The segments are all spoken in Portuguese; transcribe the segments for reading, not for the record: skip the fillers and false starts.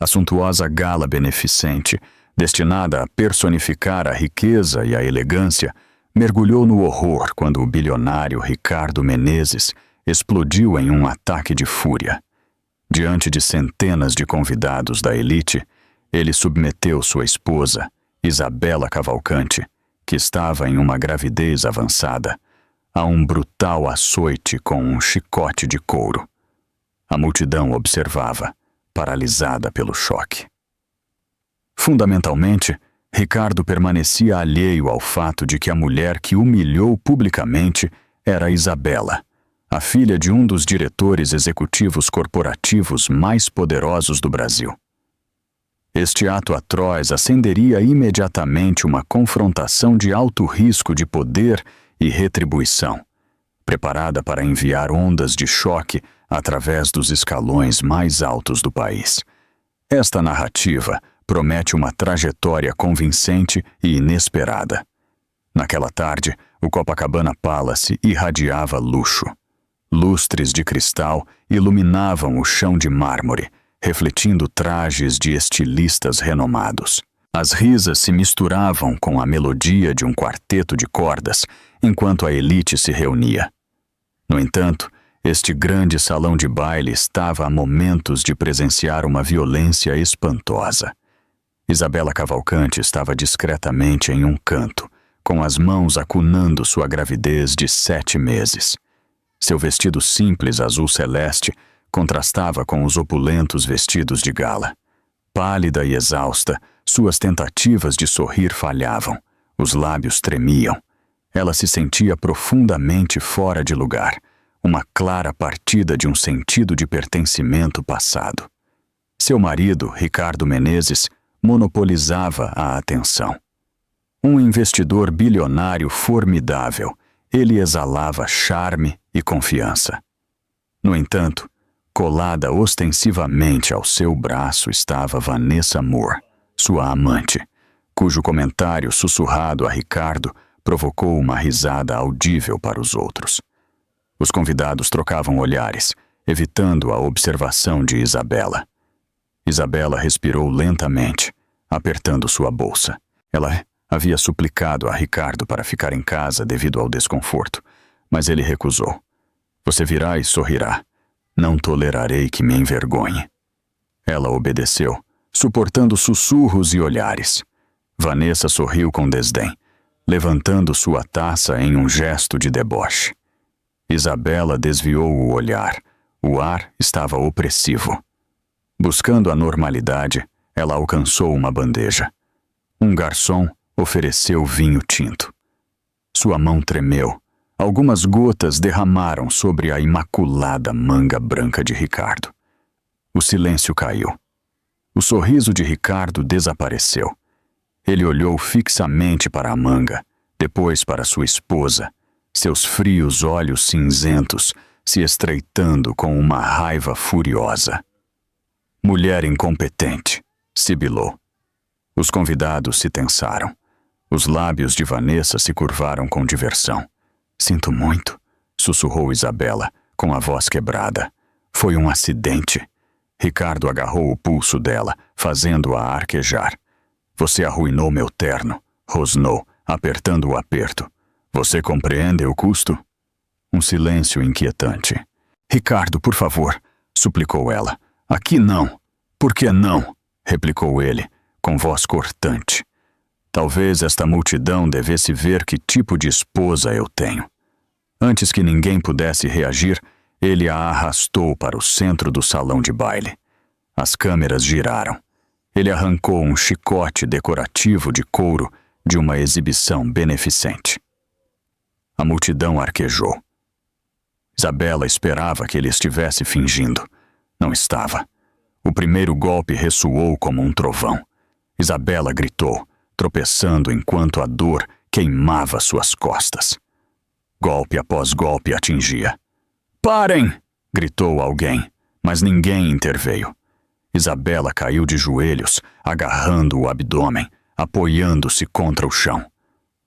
A suntuosa gala beneficente, destinada a personificar a riqueza e a elegância, mergulhou no horror quando o bilionário Ricardo Menezes explodiu em um ataque de fúria. Diante de centenas de convidados da elite, ele submeteu sua esposa, Isabela Cavalcante, que estava em uma gravidez avançada, a um brutal açoite com um chicote de couro. A multidão observava, paralisada pelo choque. Fundamentalmente, Ricardo permanecia alheio ao fato de que a mulher que humilhou publicamente era Isabela, a filha de um dos diretores executivos corporativos mais poderosos do Brasil. Este ato atroz acenderia imediatamente uma confrontação de alto risco de poder e retribuição, preparada para enviar ondas de choque através dos escalões mais altos do país. Esta narrativa promete uma trajetória convincente e inesperada. Naquela tarde, o Copacabana Palace irradiava luxo. Lustres de cristal iluminavam o chão de mármore, refletindo trajes de estilistas renomados. As risas se misturavam com a melodia de um quarteto de cordas, enquanto a elite se reunia. No entanto, este grande salão de baile estava a momentos de presenciar uma violência espantosa. Isabela Cavalcante estava discretamente em um canto, com as mãos acunando sua gravidez de 7 meses. Seu vestido simples azul celeste contrastava com os opulentos vestidos de gala. Pálida e exausta, suas tentativas de sorrir falhavam, os lábios tremiam. Ela se sentia profundamente fora de lugar, uma clara partida de um sentido de pertencimento passado. Seu marido, Ricardo Menezes, monopolizava a atenção. Um investidor bilionário formidável, ele exalava charme e confiança. No entanto, colada ostensivamente ao seu braço estava Vanessa Moore, sua amante, cujo comentário sussurrado a Ricardo provocou uma risada audível para os outros. Os convidados trocavam olhares, evitando a observação de Isabela. Isabela respirou lentamente, apertando sua bolsa. Ela havia suplicado a Ricardo para ficar em casa devido ao desconforto, mas ele recusou. Você virá e sorrirá. Não tolerarei que me envergonhe. Ela obedeceu, suportando sussurros e olhares. Vanessa sorriu com desdém, levantando sua taça em um gesto de deboche. Isabela desviou o olhar. O ar estava opressivo. Buscando a normalidade, ela alcançou uma bandeja. Um garçom ofereceu vinho tinto. Sua mão tremeu. Algumas gotas derramaram sobre a imaculada manga branca de Ricardo. O silêncio caiu. O sorriso de Ricardo desapareceu. Ele olhou fixamente para a manga, depois para sua esposa, seus frios olhos cinzentos se estreitando com uma raiva furiosa. Mulher incompetente, sibilou. Os convidados se tensaram. Os lábios de Vanessa se curvaram com diversão. Sinto muito, sussurrou Isabela, com a voz quebrada. Foi um acidente. Ricardo agarrou o pulso dela, fazendo-a arquejar. Você arruinou meu terno, rosnou, apertando o aperto. Você compreende o custo? Um silêncio inquietante. Ricardo, por favor, suplicou ela. Aqui não. Por que não? Replicou ele, com voz cortante. Talvez esta multidão devesse ver que tipo de esposa eu tenho. Antes que ninguém pudesse reagir, ele a arrastou para o centro do salão de baile. As câmeras giraram. Ele arrancou um chicote decorativo de couro de uma exibição beneficente. A multidão arquejou. Isabela esperava que ele estivesse fingindo. Não estava. O primeiro golpe ressoou como um trovão. Isabela gritou, tropeçando enquanto a dor queimava suas costas. Golpe após golpe atingia. Parem! Gritou alguém, mas ninguém interveio. Isabela caiu de joelhos, agarrando o abdômen, apoiando-se contra o chão.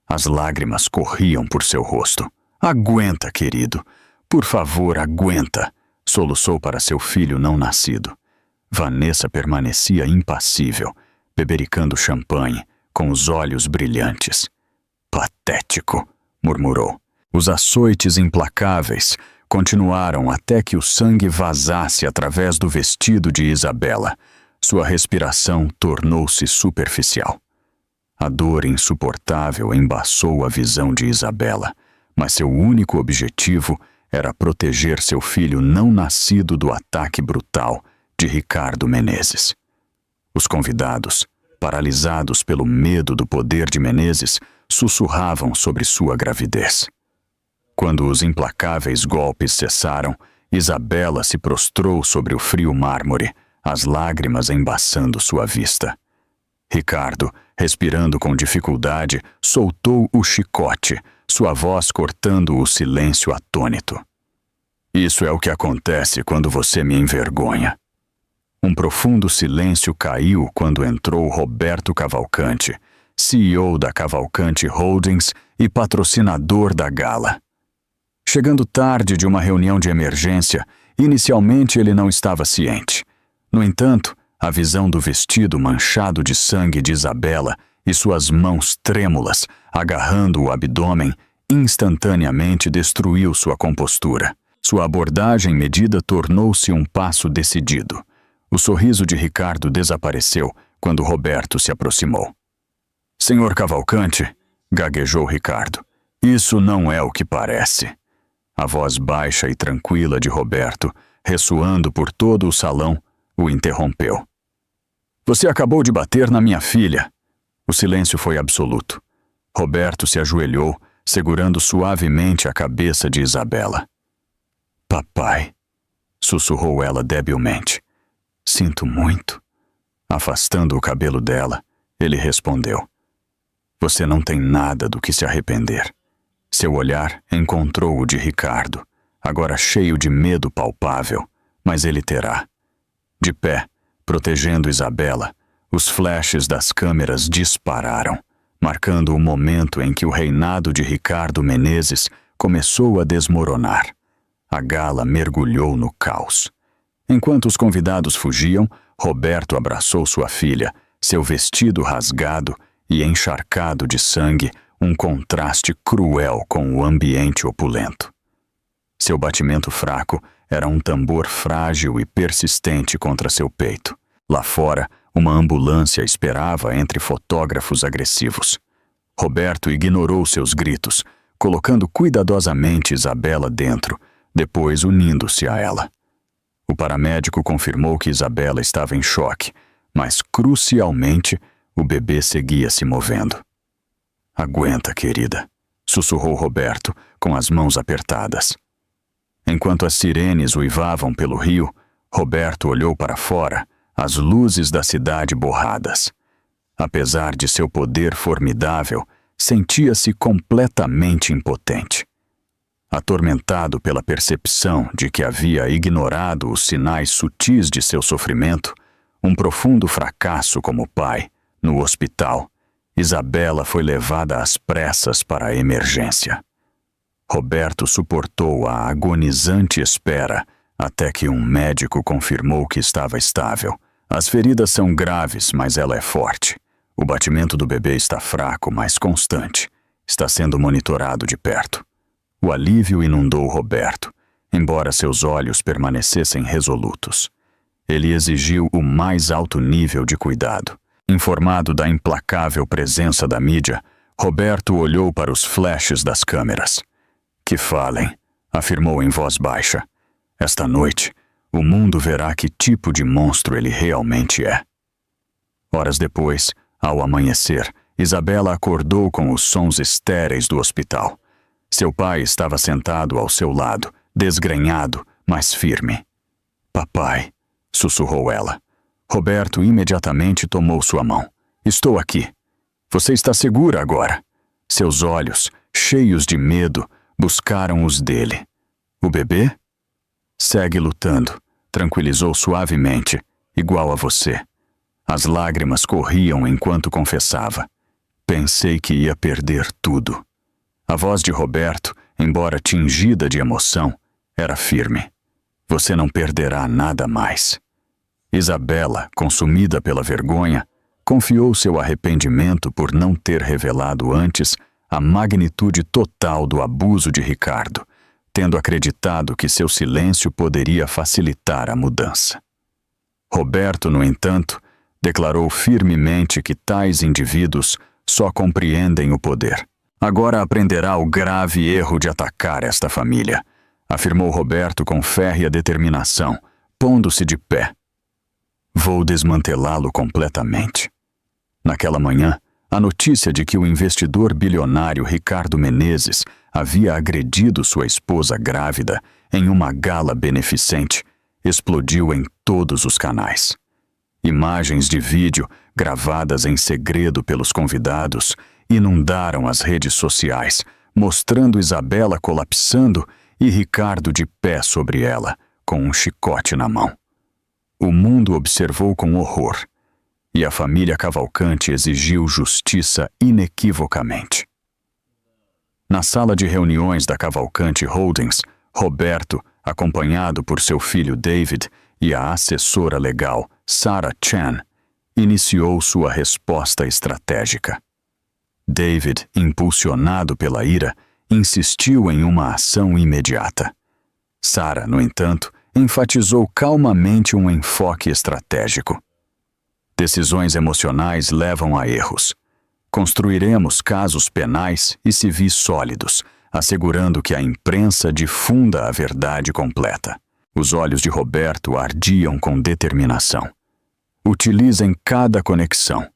As lágrimas corriam por seu rosto. Aguenta, querido. Por favor, aguenta, soluçou para seu filho não nascido. Vanessa permanecia impassível, bebericando champanhe, com os olhos brilhantes. Patético, murmurou. Os açoites implacáveis continuaram até que o sangue vazasse através do vestido de Isabela. Sua respiração tornou-se superficial. A dor insuportável embaçou a visão de Isabela, mas seu único objetivo era proteger seu filho não nascido do ataque brutal de Ricardo Menezes. Os convidados, paralisados pelo medo do poder de Menezes, sussurravam sobre sua gravidez. Quando os implacáveis golpes cessaram, Isabela se prostrou sobre o frio mármore, as lágrimas embaçando sua vista. Ricardo, respirando com dificuldade, soltou o chicote, sua voz cortando o silêncio atônito. Isso é o que acontece quando você me envergonha. Um profundo silêncio caiu quando entrou Roberto Cavalcante, CEO da Cavalcante Holdings e patrocinador da gala. Chegando tarde de uma reunião de emergência, inicialmente ele não estava ciente. No entanto, a visão do vestido manchado de sangue de Isabela e suas mãos trêmulas, agarrando o abdômen, instantaneamente destruiu sua compostura. Sua abordagem medida tornou-se um passo decidido. O sorriso de Ricardo desapareceu quando Roberto se aproximou. Senhor Cavalcante, gaguejou Ricardo, isso não é o que parece. A voz baixa e tranquila de Roberto, ressoando por todo o salão, o interrompeu. Você acabou de bater na minha filha. O silêncio foi absoluto. Roberto se ajoelhou, segurando suavemente a cabeça de Isabela. Papai, sussurrou ela debilmente. Sinto muito. Afastando o cabelo dela, ele respondeu. Você não tem nada do que se arrepender. Seu olhar encontrou o de Ricardo, agora cheio de medo palpável, mas ele terá. De pé, protegendo Isabela, os flashes das câmeras dispararam, marcando o momento em que o reinado de Ricardo Menezes começou a desmoronar. A gala mergulhou no caos. Enquanto os convidados fugiam, Roberto abraçou sua filha, seu vestido rasgado e encharcado de sangue, um contraste cruel com o ambiente opulento. Seu batimento fraco era um tambor frágil e persistente contra seu peito. Lá fora, uma ambulância esperava entre fotógrafos agressivos. Roberto ignorou seus gritos, colocando cuidadosamente Isabela dentro, depois unindo-se a ela. O paramédico confirmou que Isabela estava em choque, mas, crucialmente, o bebê seguia se movendo. Aguenta, querida, sussurrou Roberto, com as mãos apertadas. Enquanto as sirenes uivavam pelo rio, Roberto olhou para fora, as luzes da cidade borradas. Apesar de seu poder formidável, sentia-se completamente impotente. Atormentado pela percepção de que havia ignorado os sinais sutis de seu sofrimento, um profundo fracasso como pai, no hospital, Isabela foi levada às pressas para a emergência. Roberto suportou a agonizante espera até que um médico confirmou que estava estável. As feridas são graves, mas ela é forte. O batimento do bebê está fraco, mas constante. Está sendo monitorado de perto. O alívio inundou Roberto, embora seus olhos permanecessem resolutos. Ele exigiu o mais alto nível de cuidado. Informado da implacável presença da mídia, Roberto olhou para os flashes das câmeras. Que falem, afirmou em voz baixa. Esta noite, o mundo verá que tipo de monstro ele realmente é. Horas depois, ao amanhecer, Isabela acordou com os sons estéreis do hospital. Seu pai estava sentado ao seu lado, desgrenhado, mas firme. Papai, sussurrou ela. Roberto imediatamente tomou sua mão. Estou aqui. Você está segura agora. Seus olhos, cheios de medo, buscaram os dele. O bebê? Segue lutando, tranquilizou suavemente, igual a você. As lágrimas corriam enquanto confessava. Pensei que ia perder tudo. A voz de Roberto, embora tingida de emoção, era firme. Você não perderá nada mais. Isabela, consumida pela vergonha, confiou seu arrependimento por não ter revelado antes a magnitude total do abuso de Ricardo, tendo acreditado que seu silêncio poderia facilitar a mudança. Roberto, no entanto, declarou firmemente que tais indivíduos só compreendem o poder. Agora aprenderá o grave erro de atacar esta família, afirmou Roberto com férrea determinação, pondo-se de pé. Vou desmantelá-lo completamente. Naquela manhã, a notícia de que o investidor bilionário Ricardo Menezes havia agredido sua esposa grávida em uma gala beneficente explodiu em todos os canais. Imagens de vídeo, gravadas em segredo pelos convidados, inundaram as redes sociais, mostrando Isabela colapsando e Ricardo de pé sobre ela, com um chicote na mão. O mundo observou com horror, e a família Cavalcante exigiu justiça inequivocamente. Na sala de reuniões da Cavalcante Holdings, Roberto, acompanhado por seu filho David e a assessora legal Sarah Chan, iniciou sua resposta estratégica. David, impulsionado pela ira, insistiu em uma ação imediata. Sarah, no entanto, enfatizou calmamente um enfoque estratégico. Decisões emocionais levam a erros. Construiremos casos penais e civis sólidos, assegurando que a imprensa difunda a verdade completa. Os olhos de Roberto ardiam com determinação. Utilizem cada conexão.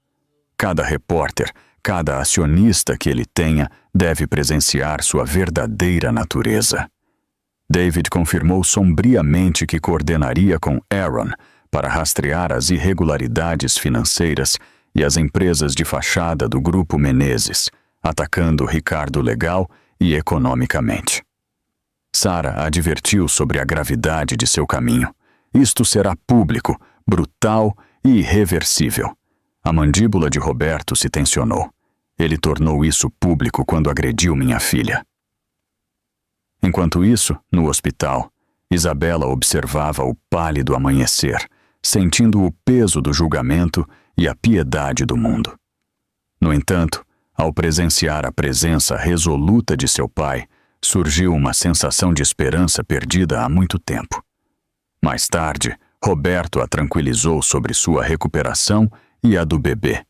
Cada repórter, cada acionista que ele tenha deve presenciar sua verdadeira natureza. David confirmou sombriamente que coordenaria com Aaron para rastrear as irregularidades financeiras e as empresas de fachada do Grupo Menezes, atacando Ricardo legal e economicamente. Sarah advertiu sobre a gravidade de seu caminho. Isto será público, brutal e irreversível. A mandíbula de Roberto se tensionou. Ele tornou isso público quando agrediu minha filha. Enquanto isso, no hospital, Isabela observava o pálido amanhecer, sentindo o peso do julgamento e a piedade do mundo. No entanto, ao presenciar a presença resoluta de seu pai, surgiu uma sensação de esperança perdida há muito tempo. Mais tarde, Roberto a tranquilizou sobre sua recuperação e a do bebê,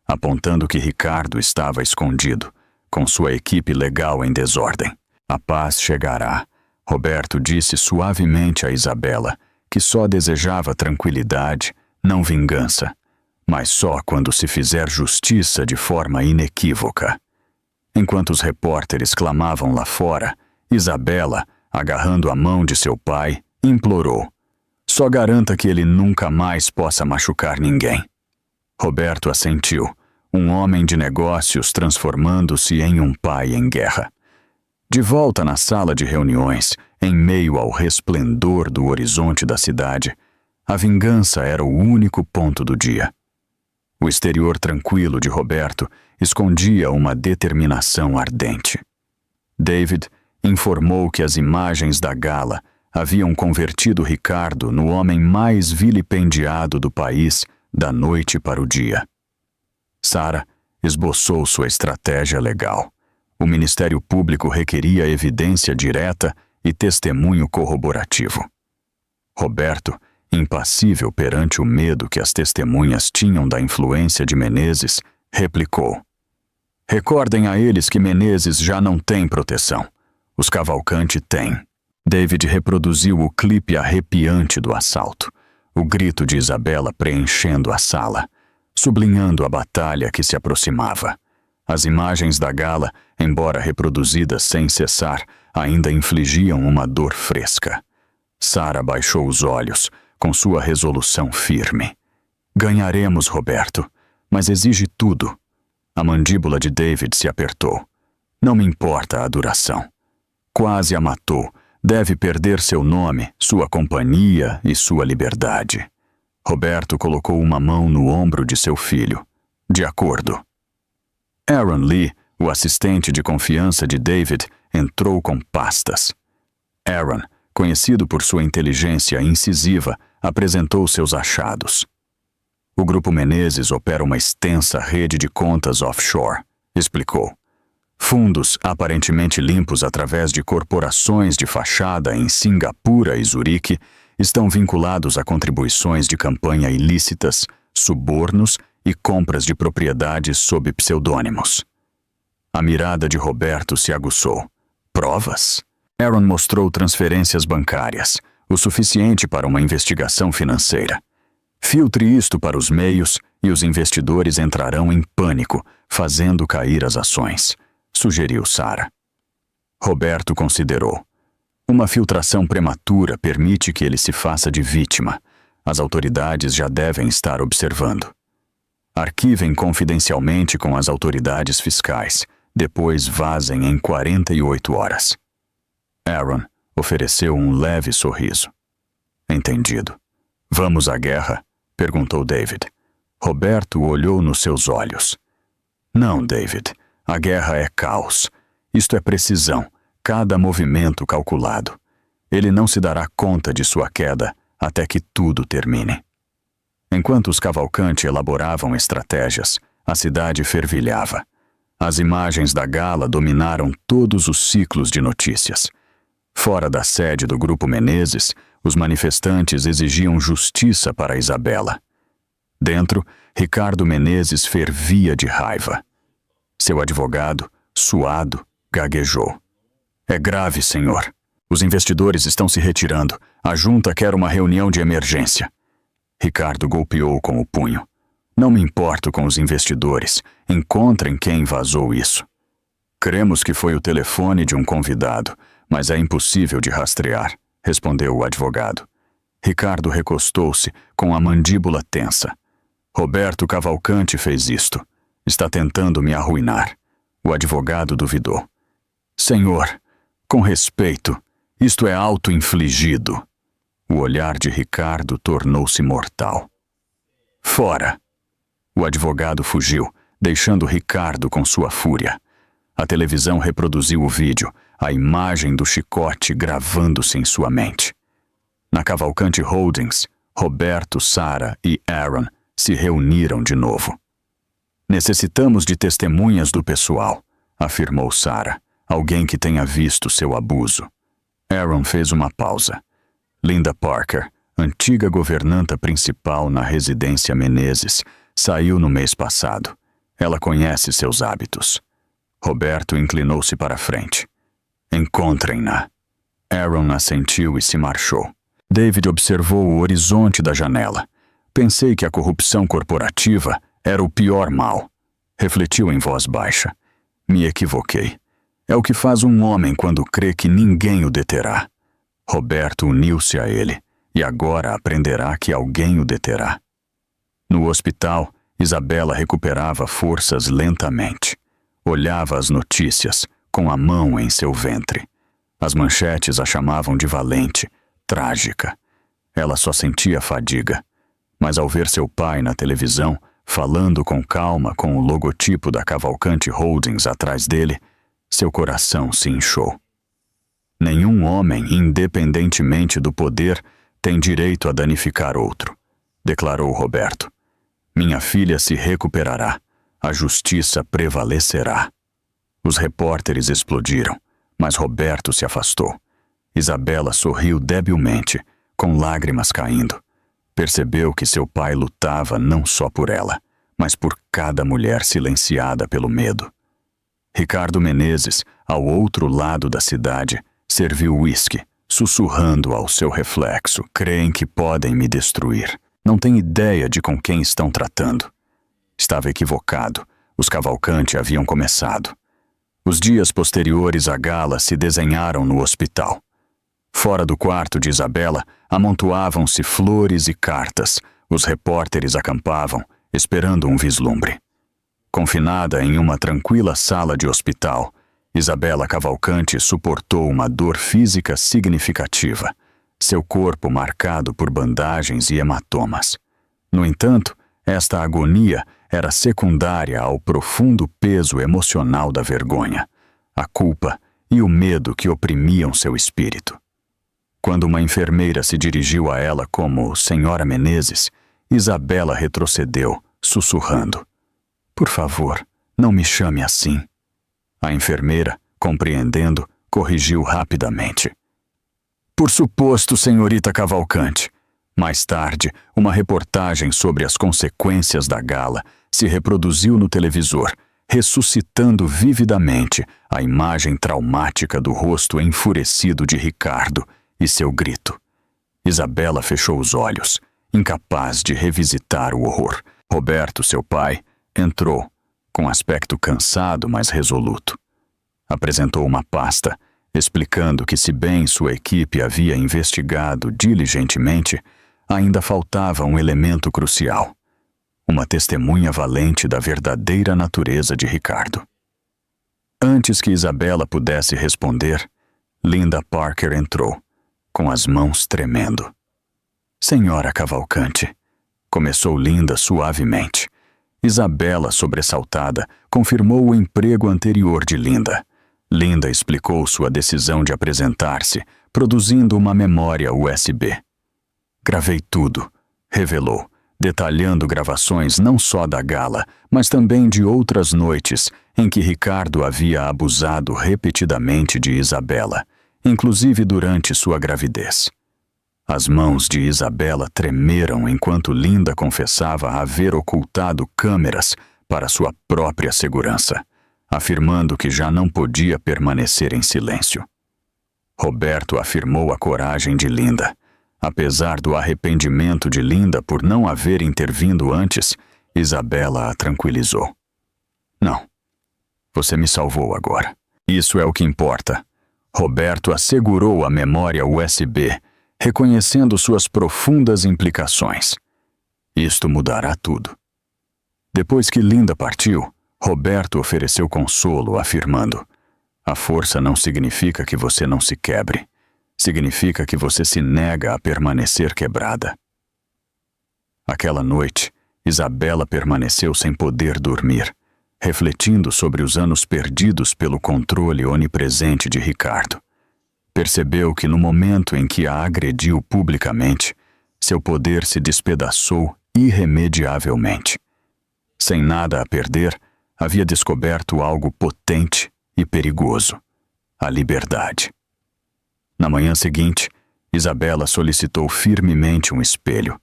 apontando que Ricardo estava escondido, com sua equipe legal em desordem. A paz chegará, Roberto disse suavemente a Isabela, que só desejava tranquilidade, não vingança, mas só quando se fizer justiça de forma inequívoca. Enquanto os repórteres clamavam lá fora, Isabela, agarrando a mão de seu pai, implorou: só garanta que ele nunca mais possa machucar ninguém. Roberto assentiu, um homem de negócios transformando-se em um pai em guerra. De volta na sala de reuniões, em meio ao resplendor do horizonte da cidade, a vingança era o único ponto do dia. O exterior tranquilo de Roberto escondia uma determinação ardente. David informou que as imagens da gala haviam convertido Ricardo no homem mais vilipendiado do país da noite para o dia. Sarah esboçou sua estratégia legal. O Ministério Público requeria evidência direta e testemunho corroborativo. Roberto, impassível perante o medo que as testemunhas tinham da influência de Menezes, replicou: recordem a eles que Menezes já não tem proteção. Os Cavalcante têm. David reproduziu o clipe arrepiante do assalto, o grito de Isabela preenchendo a sala, sublinhando a batalha que se aproximava. As imagens da gala, embora reproduzidas sem cessar, ainda infligiam uma dor fresca. Sarah baixou os olhos, com sua resolução firme. Ganharemos, Roberto, mas exige tudo. A mandíbula de David se apertou. Não me importa a duração. Quase a matou. Deve perder seu nome, sua companhia e sua liberdade. Roberto colocou uma mão no ombro de seu filho. De acordo. Aaron Lee, o assistente de confiança de David, entrou com pastas. Aaron, conhecido por sua inteligência incisiva, apresentou seus achados. O Grupo Menezes opera uma extensa rede de contas offshore, explicou. Fundos aparentemente limpos através de corporações de fachada em Singapura e Zurique estão vinculados a contribuições de campanha ilícitas, subornos e compras de propriedades sob pseudônimos. A mirada de Roberto se aguçou. Provas? Aaron mostrou transferências bancárias, o suficiente para uma investigação financeira. Filtre isto para os meios e os investidores entrarão em pânico, fazendo cair as ações, sugeriu Sarah. Roberto considerou. Uma filtração prematura permite que ele se faça de vítima. As autoridades já devem estar observando. Arquivem confidencialmente com as autoridades fiscais, depois vazem em 48 horas. Aaron ofereceu um leve sorriso. Entendido. Vamos à guerra? Perguntou David. Roberto olhou nos seus olhos. Não, David. A guerra é caos. Isto é precisão, cada movimento calculado. Ele não se dará conta de sua queda até que tudo termine. Enquanto os Cavalcante elaboravam estratégias, a cidade fervilhava. As imagens da gala dominaram todos os ciclos de notícias. Fora da sede do Grupo Menezes, os manifestantes exigiam justiça para Isabela. Dentro, Ricardo Menezes fervia de raiva. Seu advogado, suado, gaguejou. É grave, senhor. Os investidores estão se retirando. A junta quer uma reunião de emergência. Ricardo golpeou com o punho. Não me importo com os investidores. Encontrem quem vazou isso. Cremos que foi o telefone de um convidado, mas é impossível de rastrear, respondeu o advogado. Ricardo recostou-se com a mandíbula tensa. Roberto Cavalcante fez isto. Está tentando me arruinar. O advogado duvidou. Senhor, com respeito, isto é auto-infligido. O olhar de Ricardo tornou-se mortal. Fora! O advogado fugiu, deixando Ricardo com sua fúria. A televisão reproduziu o vídeo, a imagem do chicote gravando-se em sua mente. Na Cavalcante Holdings, Roberto, Sarah e Aaron se reuniram de novo. Necessitamos de testemunhas do pessoal, afirmou Sarah, alguém que tenha visto seu abuso. Aaron fez uma pausa. Linda Parker, antiga governanta principal na residência Menezes, saiu no mês passado. Ela conhece seus hábitos. Roberto inclinou-se para a frente. Encontrem-na. Aaron assentiu e se marchou. David observou o horizonte da janela. Pensei que a corrupção corporativa era o pior mal. Refletiu em voz baixa. Me equivoquei. É o que faz um homem quando crê que ninguém o deterá. Roberto uniu-se a ele, e agora aprenderá que alguém o deterá. No hospital, Isabela recuperava forças lentamente. Olhava as notícias, com a mão em seu ventre. As manchetes a chamavam de valente, trágica. Ela só sentia fadiga. Mas ao ver seu pai na televisão, falando com calma com o logotipo da Cavalcante Holdings atrás dele, seu coração se inchou. Nenhum homem, independentemente do poder, tem direito a danificar outro, declarou Roberto. Minha filha se recuperará. A justiça prevalecerá. Os repórteres explodiram, mas Roberto se afastou. Isabela sorriu debilmente, com lágrimas caindo. Percebeu que seu pai lutava não só por ela, mas por cada mulher silenciada pelo medo. Ricardo Menezes, ao outro lado da cidade, serviu uísque, sussurrando ao seu reflexo: creem que podem me destruir. Não têm ideia de com quem estão tratando. Estava equivocado. Os Cavalcante haviam começado. Os dias posteriores à gala se desenharam no hospital. Fora do quarto de Isabela, amontoavam-se flores e cartas. Os repórteres acampavam, esperando um vislumbre. Confinada em uma tranquila sala de hospital, Isabela Cavalcante suportou uma dor física significativa, seu corpo marcado por bandagens e hematomas. No entanto, esta agonia era secundária ao profundo peso emocional da vergonha, a culpa e o medo que oprimiam seu espírito. Quando uma enfermeira se dirigiu a ela como Senhora Menezes, Isabela retrocedeu, sussurrando: "Por favor, não me chame assim." A enfermeira, compreendendo, corrigiu rapidamente: "Por suposto, senhorita Cavalcante." Mais tarde, uma reportagem sobre as consequências da gala se reproduziu no televisor, ressuscitando vividamente a imagem traumática do rosto enfurecido de Ricardo e seu grito. Isabela fechou os olhos, incapaz de revisitar o horror. Roberto, seu pai, entrou, com aspecto cansado, mas resoluto. Apresentou uma pasta, explicando que, se bem sua equipe havia investigado diligentemente, ainda faltava um elemento crucial: uma testemunha valente da verdadeira natureza de Ricardo. Antes que Isabela pudesse responder, Linda Parker entrou, com as mãos tremendo. "Senhora Cavalcante", começou Linda suavemente. Isabela, sobressaltada, confirmou o emprego anterior de Linda. Linda explicou sua decisão de apresentar-se, produzindo uma memória USB. "Gravei tudo", revelou, detalhando gravações não só da gala, mas também de outras noites em que Ricardo havia abusado repetidamente de Isabela, inclusive durante sua gravidez. As mãos de Isabela tremeram enquanto Linda confessava haver ocultado câmeras para sua própria segurança, afirmando que já não podia permanecer em silêncio. Roberto afirmou a coragem de Linda. Apesar do arrependimento de Linda por não haver intervindo antes, Isabela a tranquilizou. "Não, você me salvou agora. Isso é o que importa." Roberto assegurou a memória USB, reconhecendo suas profundas implicações. "Isto mudará tudo." Depois que Linda partiu, Roberto ofereceu consolo, afirmando: "A força não significa que você não se quebre. Significa que você se nega a permanecer quebrada." Aquela noite, Isabela permaneceu sem poder dormir, refletindo sobre os anos perdidos pelo controle onipresente de Ricardo. Percebeu que no momento em que a agrediu publicamente, seu poder se despedaçou irremediavelmente. Sem nada a perder, havia descoberto algo potente e perigoso: a liberdade. Na manhã seguinte, Isabela solicitou firmemente um espelho.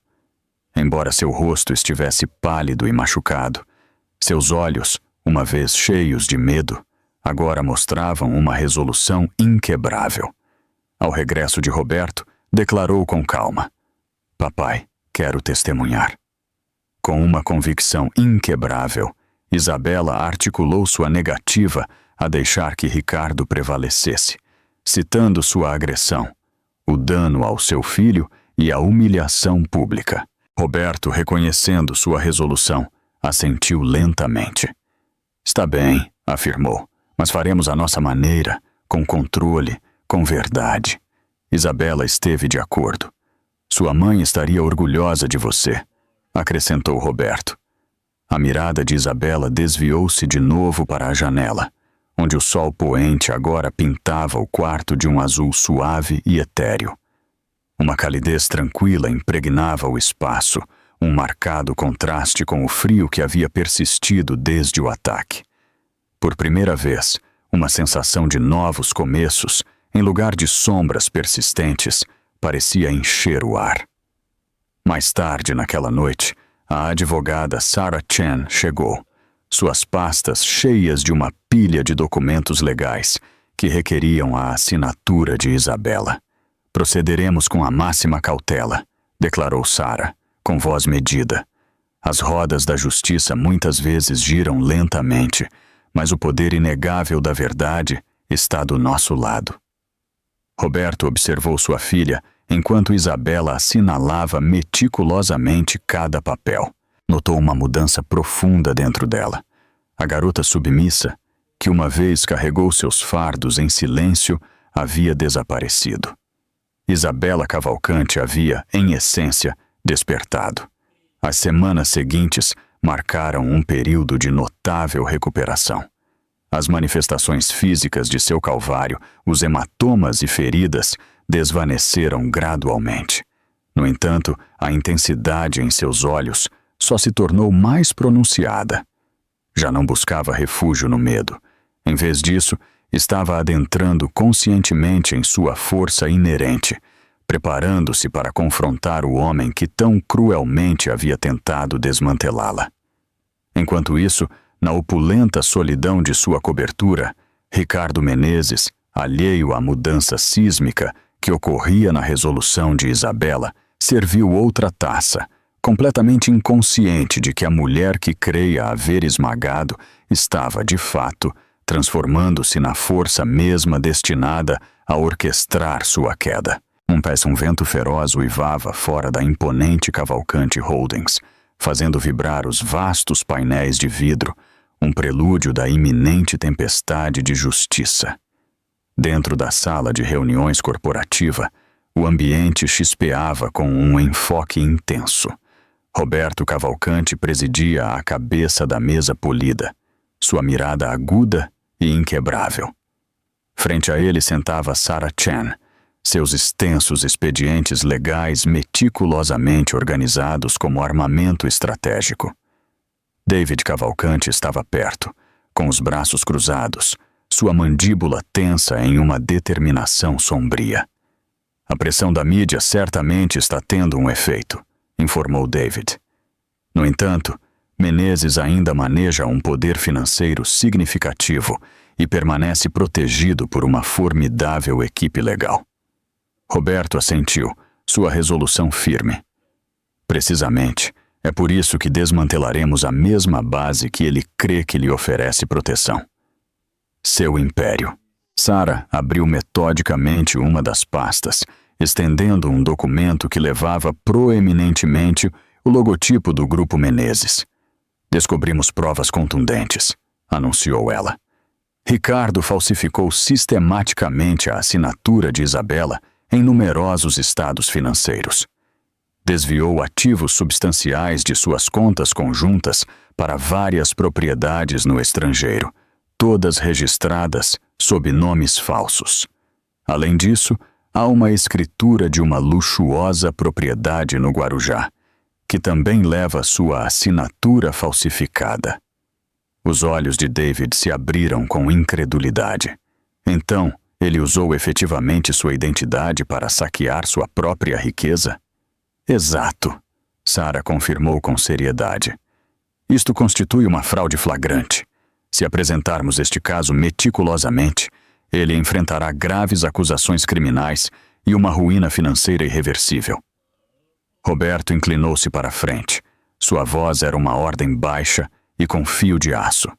Embora seu rosto estivesse pálido e machucado, seus olhos, uma vez cheios de medo, agora mostravam uma resolução inquebrável. Ao regresso de Roberto, declarou com calma: "Papai, quero testemunhar." Com uma convicção inquebrável, Isabela articulou sua negativa a deixar que Ricardo prevalecesse, citando sua agressão, o dano ao seu filho e a humilhação pública. Roberto, reconhecendo sua resolução, assentiu lentamente. "Está bem", afirmou, "mas faremos à nossa maneira, com controle, com verdade." Isabela esteve de acordo. "Sua mãe estaria orgulhosa de você", acrescentou Roberto. A mirada de Isabela desviou-se de novo para a janela, onde o sol poente agora pintava o quarto de um azul suave e etéreo. Uma calidez tranquila impregnava o espaço, um marcado contraste com o frio que havia persistido desde o ataque. Por primeira vez, uma sensação de novos começos, em lugar de sombras persistentes, parecia encher o ar. Mais tarde naquela noite, a advogada Sarah Chen chegou, suas pastas cheias de uma pilha de documentos legais que requeriam a assinatura de Isabela. "Procederemos com a máxima cautela", declarou Sarah, com voz medida. "As rodas da justiça muitas vezes giram lentamente, mas o poder inegável da verdade está do nosso lado." Roberto observou sua filha enquanto Isabela assinalava meticulosamente cada papel. Notou uma mudança profunda dentro dela. A garota submissa, que uma vez carregou seus fardos em silêncio, havia desaparecido. Isabela Cavalcante havia, em essência, despertado. As semanas seguintes marcaram um período de notável recuperação. As manifestações físicas de seu calvário, os hematomas e feridas, desvaneceram gradualmente. No entanto, a intensidade em seus olhos só se tornou mais pronunciada. Já não buscava refúgio no medo. Em vez disso, estava adentrando conscientemente em sua força inerente, preparando-se para confrontar o homem que tão cruelmente havia tentado desmantelá-la. Enquanto isso, na opulenta solidão de sua cobertura, Ricardo Menezes, alheio à mudança sísmica que ocorria na resolução de Isabela, serviu outra taça, completamente inconsciente de que a mulher que creia haver esmagado estava, de fato, transformando-se na força mesma destinada a orquestrar sua queda. Um vento feroz uivava fora da imponente cavalcante Holdings, fazendo vibrar os vastos painéis de vidro, um prelúdio da iminente tempestade de justiça. Dentro da sala de reuniões corporativa, o ambiente chispeava com um enfoque intenso. Roberto Cavalcante presidia à cabeça da mesa polida, sua mirada aguda e inquebrável. Frente a ele sentava Sarah Chan, seus extensos expedientes legais meticulosamente organizados como armamento estratégico. David Cavalcante estava perto, com os braços cruzados, sua mandíbula tensa em uma determinação sombria. A pressão da mídia certamente está tendo um efeito, informou David. No entanto, Menezes ainda maneja um poder financeiro significativo e permanece protegido por uma formidável equipe legal. Roberto assentiu, sua resolução firme. Precisamente, é por isso que desmantelaremos a mesma base que ele crê que lhe oferece proteção. Seu império. Sarah abriu metodicamente uma das pastas, estendendo um documento que levava proeminentemente o logotipo do Grupo Menezes. Descobrimos provas contundentes, anunciou ela. Ricardo falsificou sistematicamente a assinatura de Isabela em numerosos estados financeiros. Desviou ativos substanciais de suas contas conjuntas para várias propriedades no estrangeiro, todas registradas sob nomes falsos. Além disso, há uma escritura de uma luxuosa propriedade no Guarujá, que também leva sua assinatura falsificada. Os olhos de David se abriram com incredulidade. Então, ele usou efetivamente sua identidade para saquear sua própria riqueza? Exato, Sarah confirmou com seriedade. Isto constitui uma fraude flagrante. Se apresentarmos este caso meticulosamente, ele enfrentará graves acusações criminais e uma ruína financeira irreversível. Roberto inclinou-se para a frente. Sua voz era uma ordem baixa e com fio de aço.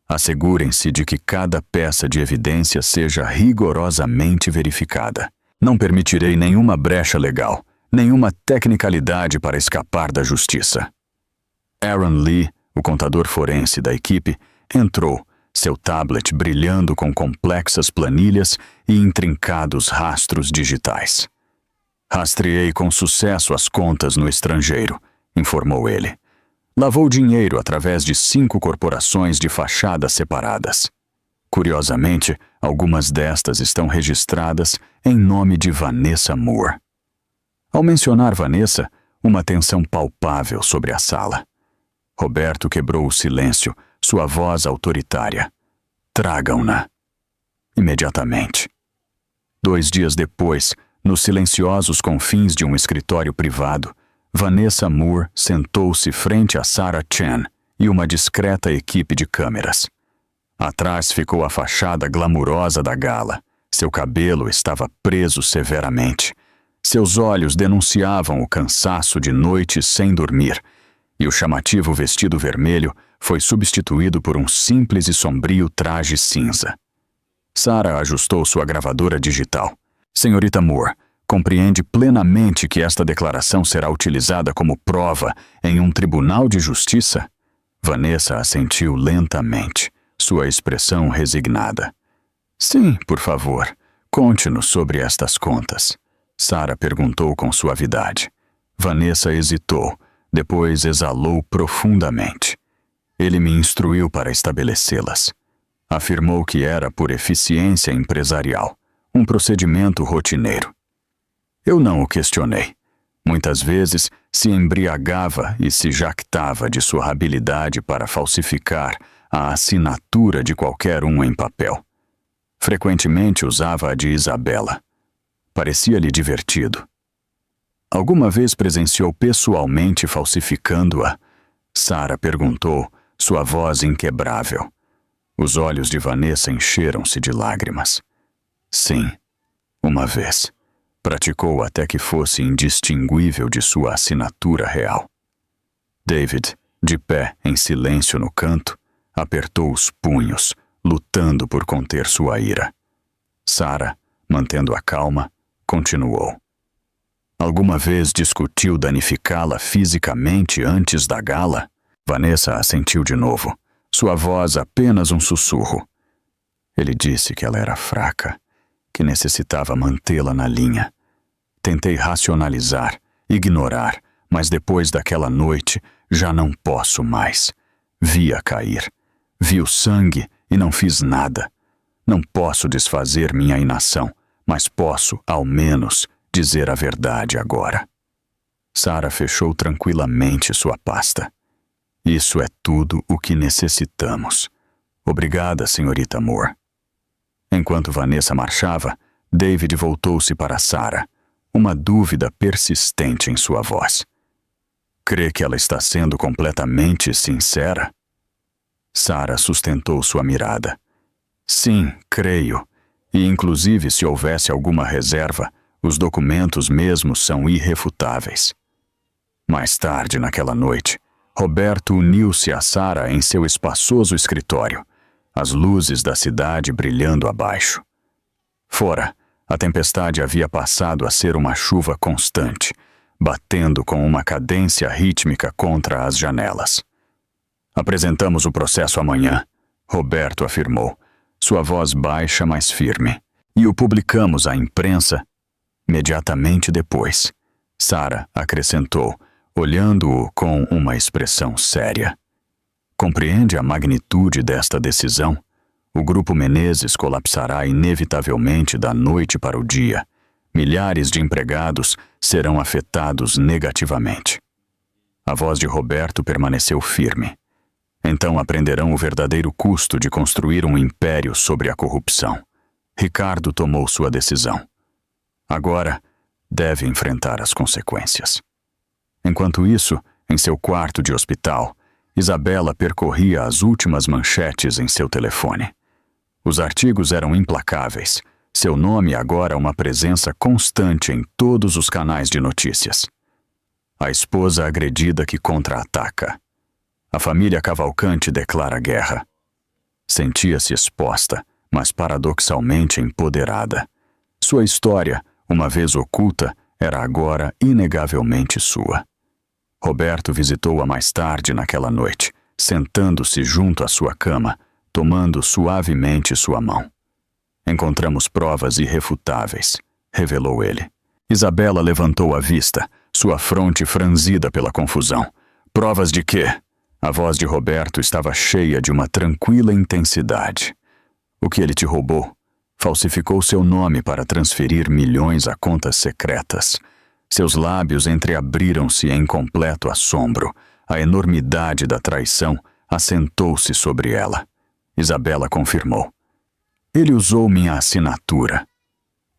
Assegurem-se de que cada peça de evidência seja rigorosamente verificada. Não permitirei nenhuma brecha legal, nenhuma tecnicalidade para escapar da justiça. Aaron Lee, o contador forense da equipe, entrou, seu tablet brilhando com complexas planilhas e intrincados rastros digitais. Rastreei com sucesso as contas no estrangeiro, informou ele. Lavou dinheiro através de 5 corporações de fachadas separadas. Curiosamente, algumas destas estão registradas em nome de Vanessa Moore. Ao mencionar Vanessa, uma tensão palpável sobre a sala. Roberto quebrou o silêncio, sua voz autoritária. Tragam-na. Imediatamente. 2 dias depois, nos silenciosos confins de um escritório privado, Vanessa Moore sentou-se frente a Sarah Chan e uma discreta equipe de câmeras. Atrás ficou a fachada glamurosa da gala. Seu cabelo estava preso severamente. Seus olhos denunciavam o cansaço de noites sem dormir, e o chamativo vestido vermelho foi substituído por um simples e sombrio traje cinza. Sarah ajustou sua gravadora digital. Senhorita Moore, compreende plenamente que esta declaração será utilizada como prova em um tribunal de justiça? Vanessa assentiu lentamente, sua expressão resignada. Sim, por favor, conte-nos sobre estas contas. Sarah perguntou com suavidade. Vanessa hesitou, depois exalou profundamente. Ele me instruiu para estabelecê-las. Afirmou que era por eficiência empresarial, um procedimento rotineiro. Eu não o questionei. Muitas vezes se embriagava e se jactava de sua habilidade para falsificar a assinatura de qualquer um em papel. Frequentemente usava a de Isabela. Parecia-lhe divertido. Alguma vez presenciou pessoalmente falsificando-a? Sara perguntou, sua voz inquebrável. Os olhos de Vanessa encheram-se de lágrimas. Sim, uma vez. Praticou até que fosse indistinguível de sua assinatura real. David, de pé em silêncio no canto, apertou os punhos, lutando por conter sua ira. Sara, mantendo a calma, continuou. Alguma vez discutiu danificá-la fisicamente antes da gala? Vanessa assentiu de novo, sua voz apenas um sussurro. Ele disse que ela era fraca, que necessitava mantê-la na linha. Tentei racionalizar, ignorar, mas depois daquela noite já não posso mais. Vi-a cair. Vi o sangue e não fiz nada. Não posso desfazer minha inação, mas posso, ao menos, dizer a verdade agora. Sara fechou tranquilamente sua pasta. Isso é tudo o que necessitamos. Obrigada, senhorita Moore. Enquanto Vanessa marchava, David voltou-se para Sara, uma dúvida persistente em sua voz. Crê que ela está sendo completamente sincera? Sara sustentou sua mirada. Sim, creio. E inclusive se houvesse alguma reserva, os documentos mesmos são irrefutáveis. Mais tarde naquela noite, Roberto uniu-se a Sara em seu espaçoso escritório, as luzes da cidade brilhando abaixo. Fora, a tempestade havia passado a ser uma chuva constante, batendo com uma cadência rítmica contra as janelas. Apresentamos o processo amanhã, Roberto afirmou, sua voz baixa, mas firme, e o publicamos à imprensa imediatamente depois. Sara acrescentou, olhando-o com uma expressão séria. Compreende a magnitude desta decisão? O Grupo Menezes colapsará inevitavelmente da noite para o dia. Milhares de empregados serão afetados negativamente. A voz de Roberto permaneceu firme. Então aprenderão o verdadeiro custo de construir um império sobre a corrupção. Ricardo tomou sua decisão. Agora, deve enfrentar as consequências. Enquanto isso, em seu quarto de hospital, Isabela percorria as últimas manchetes em seu telefone. Os artigos eram implacáveis. Seu nome agora uma presença constante em todos os canais de notícias. A esposa agredida que contra-ataca. A família Cavalcante declara guerra. Sentia-se exposta, mas paradoxalmente empoderada. Sua história, uma vez oculta, era agora inegavelmente sua. Roberto visitou-a mais tarde naquela noite, sentando-se junto à sua cama, tomando suavemente sua mão. Encontramos provas irrefutáveis, revelou ele. Isabela levantou a vista, sua fronte franzida pela confusão. Provas de quê? A voz de Roberto estava cheia de uma tranquila intensidade. O que ele te roubou? Falsificou seu nome para transferir milhões a contas secretas. Seus lábios entreabriram-se em completo assombro. A enormidade da traição assentou-se sobre ela. Isabela confirmou. Ele usou minha assinatura.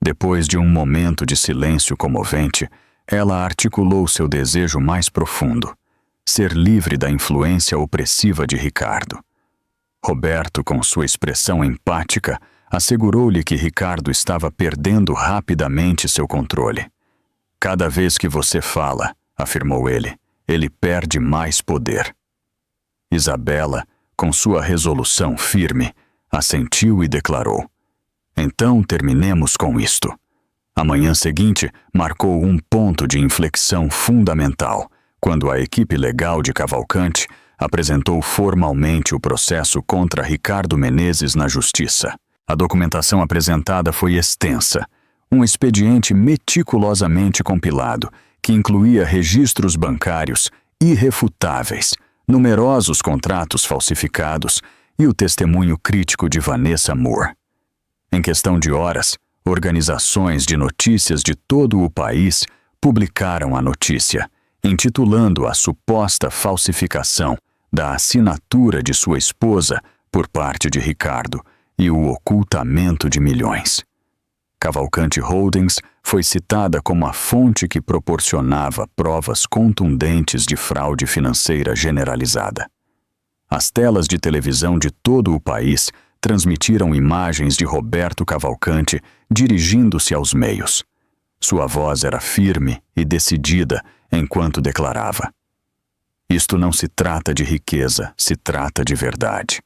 Depois de um momento de silêncio comovente, ela articulou seu desejo mais profundo. Ser livre da influência opressiva de Ricardo. Roberto, com sua expressão empática, assegurou-lhe que Ricardo estava perdendo rapidamente seu controle. Cada vez que você fala, afirmou ele perde mais poder. Isabela, com sua resolução firme, assentiu e declarou. Então terminemos com isto. A manhã seguinte marcou um ponto de inflexão fundamental, quando a equipe legal de Cavalcante apresentou formalmente o processo contra Ricardo Menezes na Justiça. A documentação apresentada foi extensa, um expediente meticulosamente compilado, que incluía registros bancários irrefutáveis, numerosos contratos falsificados e o testemunho crítico de Vanessa Moore. Em questão de horas, organizações de notícias de todo o país publicaram a notícia, intitulando a suposta falsificação da assinatura de sua esposa por parte de Ricardo e o ocultamento de milhões. Cavalcante Holdings foi citada como a fonte que proporcionava provas contundentes de fraude financeira generalizada. As telas de televisão de todo o país transmitiram imagens de Roberto Cavalcante dirigindo-se aos meios. Sua voz era firme e decidida enquanto declarava: "Isto não se trata de riqueza, se trata de verdade.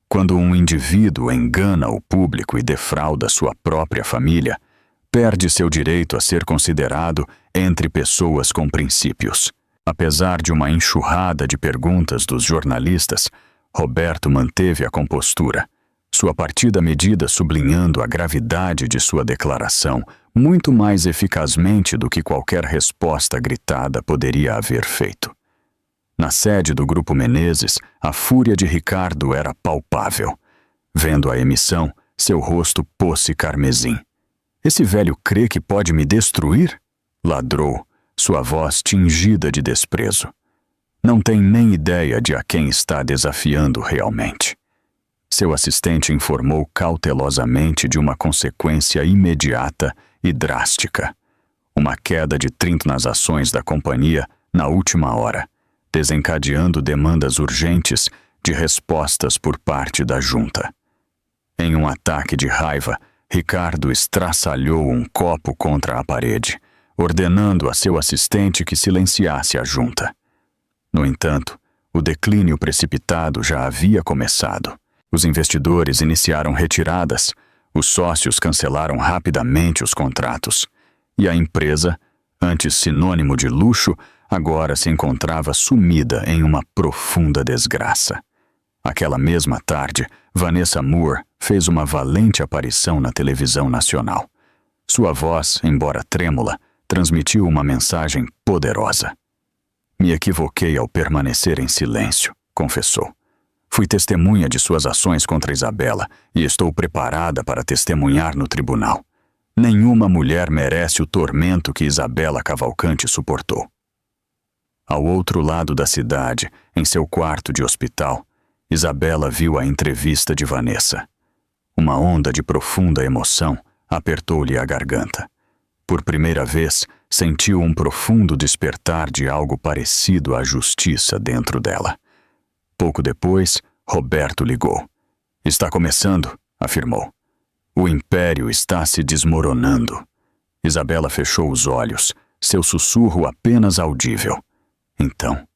Quando um indivíduo engana o público e defrauda sua própria família, perde seu direito a ser considerado entre pessoas com princípios." Apesar de uma enxurrada de perguntas dos jornalistas, Roberto manteve a compostura, sua partida medida sublinhando a gravidade de sua declaração muito mais eficazmente do que qualquer resposta gritada poderia haver feito. Na sede do Grupo Menezes, a fúria de Ricardo era palpável. Vendo a emissão, seu rosto pôs-se carmesim. "Esse velho crê que pode me destruir?" ladrou, sua voz tingida de desprezo. "Não tem nem ideia de a quem está desafiando realmente." Seu assistente informou cautelosamente de uma consequência imediata e drástica: uma queda de 30 nas ações da companhia na última hora, desencadeando demandas urgentes de respostas por parte da junta. Em um ataque de raiva, Ricardo estraçalhou um copo contra a parede, ordenando a seu assistente que silenciasse a junta. No entanto, o declínio precipitado já havia começado. Os investidores iniciaram retiradas, os sócios cancelaram rapidamente os contratos, e a empresa, antes sinônimo de luxo, agora se encontrava sumida em uma profunda desgraça. Aquela mesma tarde, Vanessa Moore fez uma valente aparição na televisão nacional. Sua voz, embora trêmula, transmitiu uma mensagem poderosa. "Me equivoquei ao permanecer em silêncio", confessou. "Fui testemunha de suas ações contra Isabela e estou preparada para testemunhar no tribunal. Nenhuma mulher merece o tormento que Isabela Cavalcante suportou." Ao outro lado da cidade, em seu quarto de hospital, Isabela viu a entrevista de Vanessa. Uma onda de profunda emoção apertou-lhe a garganta. Por primeira vez, sentiu um profundo despertar de algo parecido à justiça dentro dela. Pouco depois, Roberto ligou. "Está começando", afirmou. "O império está se desmoronando." Isabela fechou os olhos, seu sussurro apenas audível. "Então,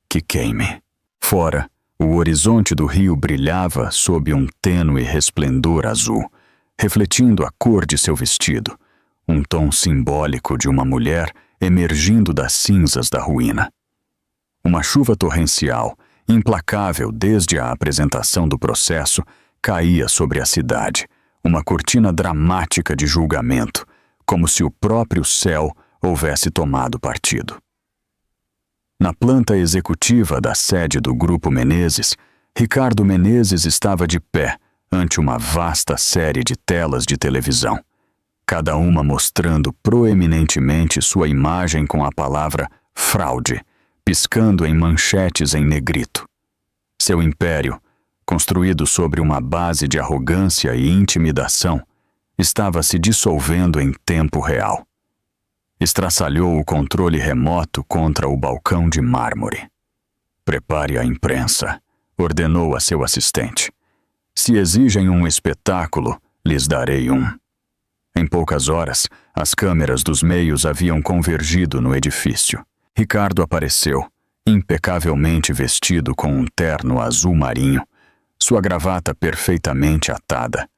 que queime." Fora, o horizonte do rio brilhava sob um tênue resplendor azul, refletindo a cor de seu vestido, um tom simbólico de uma mulher emergindo das cinzas da ruína. Uma chuva torrencial, implacável desde a apresentação do processo, caía sobre a cidade, uma cortina dramática de julgamento, como se o próprio céu houvesse tomado partido. Na planta executiva da sede do Grupo Menezes, Ricardo Menezes estava de pé ante uma vasta série de telas de televisão, cada uma mostrando proeminentemente sua imagem com a palavra fraude, piscando em manchetes em negrito. Seu império, construído sobre uma base de arrogância e intimidação, estava se dissolvendo em tempo real. Estraçalhou o controle remoto contra o balcão de mármore. "Prepare a imprensa", ordenou a seu assistente. "Se exigem um espetáculo, lhes darei um." Em poucas horas, as câmeras dos meios haviam convergido no edifício. Ricardo apareceu, impecavelmente vestido com um terno azul marinho, sua gravata perfeitamente atada,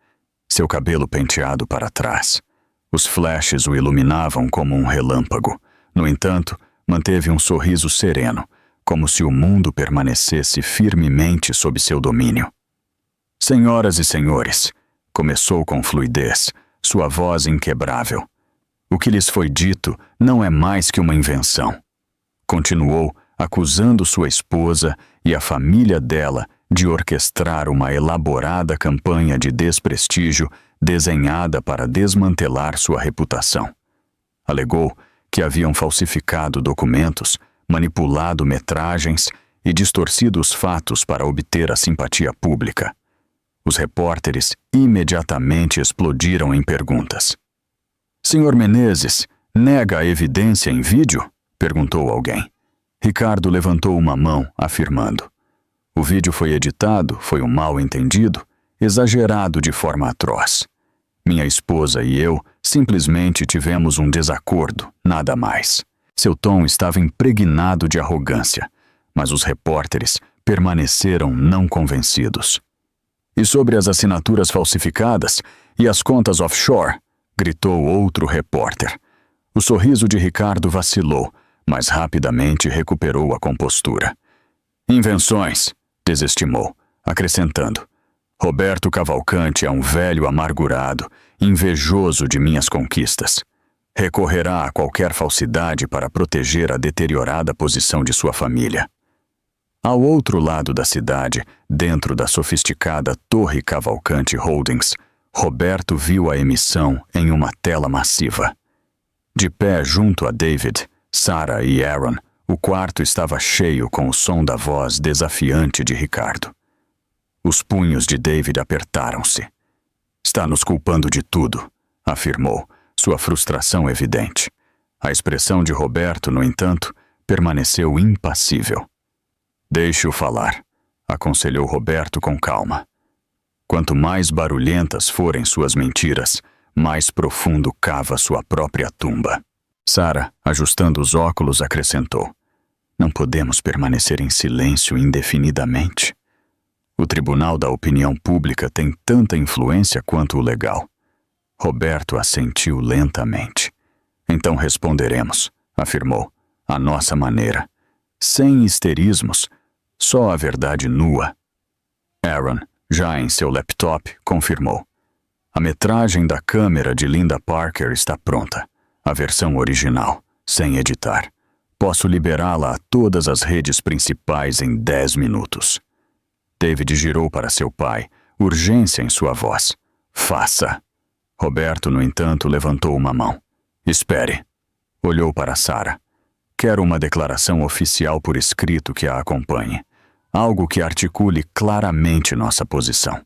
seu cabelo penteado para trás. Os flashes o iluminavam como um relâmpago. No entanto, manteve um sorriso sereno, como se o mundo permanecesse firmemente sob seu domínio. "Senhoras e senhores", começou com fluidez, sua voz inquebrável. "O que lhes foi dito não é mais que uma invenção." Continuou, acusando sua esposa e a família dela de orquestrar uma elaborada campanha de desprestígio desenhada para desmantelar sua reputação. Alegou que haviam falsificado documentos, manipulado metragens e distorcido os fatos para obter a simpatia pública. Os repórteres imediatamente explodiram em perguntas. "Senhor Menezes, nega a evidência em vídeo?" perguntou alguém. Ricardo levantou uma mão, afirmando: "O vídeo foi editado, foi um mal-entendido, exagerado de forma atroz. Minha esposa e eu simplesmente tivemos um desacordo, nada mais." Seu tom estava impregnado de arrogância, mas os repórteres permaneceram não convencidos. "E sobre as assinaturas falsificadas e as contas offshore?" gritou outro repórter. O sorriso de Ricardo vacilou, mas rapidamente recuperou a compostura. "Invenções", desestimou, acrescentando: "Roberto Cavalcante é um velho amargurado, invejoso de minhas conquistas. Recorrerá a qualquer falsidade para proteger a deteriorada posição de sua família." Ao outro lado da cidade, dentro da sofisticada Torre Cavalcante Holdings, Roberto viu a emissão em uma tela massiva. De pé junto a David, Sarah e Aaron, o quarto estava cheio com o som da voz desafiante de Ricardo. Os punhos de David apertaram-se. "Está nos culpando de tudo", afirmou, sua frustração evidente. A expressão de Roberto, no entanto, permaneceu impassível. "Deixe-o falar", aconselhou Roberto com calma. "Quanto mais barulhentas forem suas mentiras, mais profundo cava sua própria tumba." Sarah, ajustando os óculos, acrescentou: "Não podemos permanecer em silêncio indefinidamente. O Tribunal da Opinião Pública tem tanta influência quanto o legal." Roberto assentiu lentamente. "Então responderemos", afirmou, "à nossa maneira. Sem histerismos, só a verdade nua." Aaron, já em seu laptop, confirmou: "A metragem da câmera de Linda Parker está pronta. A versão original, sem editar. Posso liberá-la a todas as redes principais em 10 minutos. David girou para seu pai, urgência em sua voz. "Faça." Roberto, no entanto, levantou uma mão. "Espere." Olhou para Sarah. "Quero uma declaração oficial por escrito que a acompanhe. Algo que articule claramente nossa posição."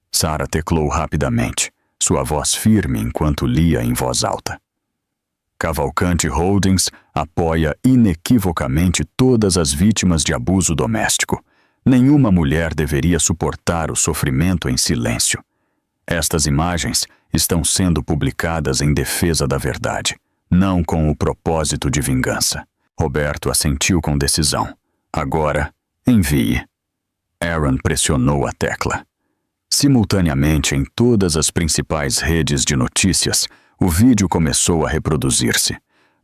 Sarah teclou rapidamente, sua voz firme enquanto lia em voz alta. "Cavalcante Holdings apoia inequivocamente todas as vítimas de abuso doméstico. Nenhuma mulher deveria suportar o sofrimento em silêncio. Estas imagens estão sendo publicadas em defesa da verdade, não com o propósito de vingança." Roberto assentiu com decisão. "Agora, envie." Aaron pressionou a tecla. Simultaneamente, em todas as principais redes de notícias, o vídeo começou a reproduzir-se.